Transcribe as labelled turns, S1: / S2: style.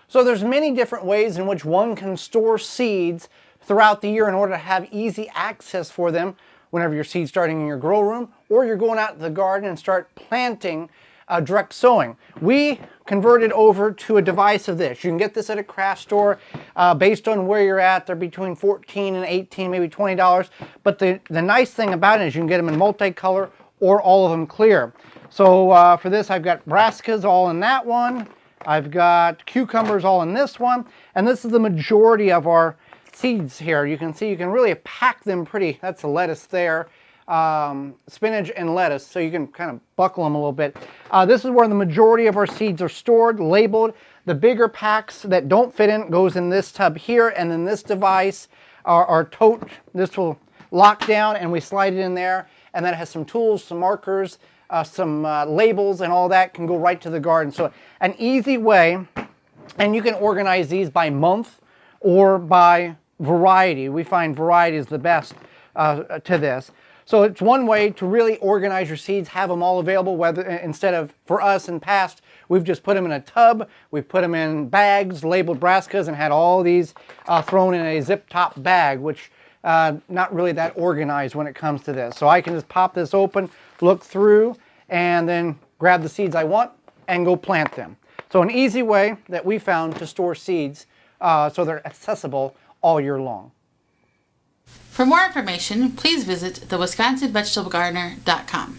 S1: So there's many different ways in which one can store seeds throughout the year in order to have easy access for them whenever you're seed starting in your grow room or you're going out to the garden and start planting direct sowing. We converted over to a device of this. You can get this at a craft store based on where you're at. They're between $14 and $18, maybe $20. But the nice thing about it is you can get them in multicolor or all of them clear. So for this, I've got brassicas all in that one. I've got cucumbers all in this one. And this is the majority of our seeds here. You can see you can really pack them pretty. That's the lettuce there. Spinach and lettuce, so you can kind of buckle them a little bit. This is where the majority of our seeds are stored, labeled. The bigger packs that don't fit in goes in this tub here, and then this device, our tote, this will lock down and we slide it in there, and then it has some tools, some markers, some labels, and all that can go right to the garden. So an easy way, and you can organize these by month or by variety. We find variety is the best to this. So it's one way to really organize your seeds, have them all available, whether instead of, for us in past, we've just put them in a tub, we've put them in bags, labeled brassicas, and had all these thrown in a zip top bag, which not really that organized when it comes to this. So I can just pop this open, look through, and then grab the seeds I want and go plant them. So an easy way that we found to store seeds so they're accessible all year long.
S2: For more information, please visit thewisconsinvegetablegardener.com.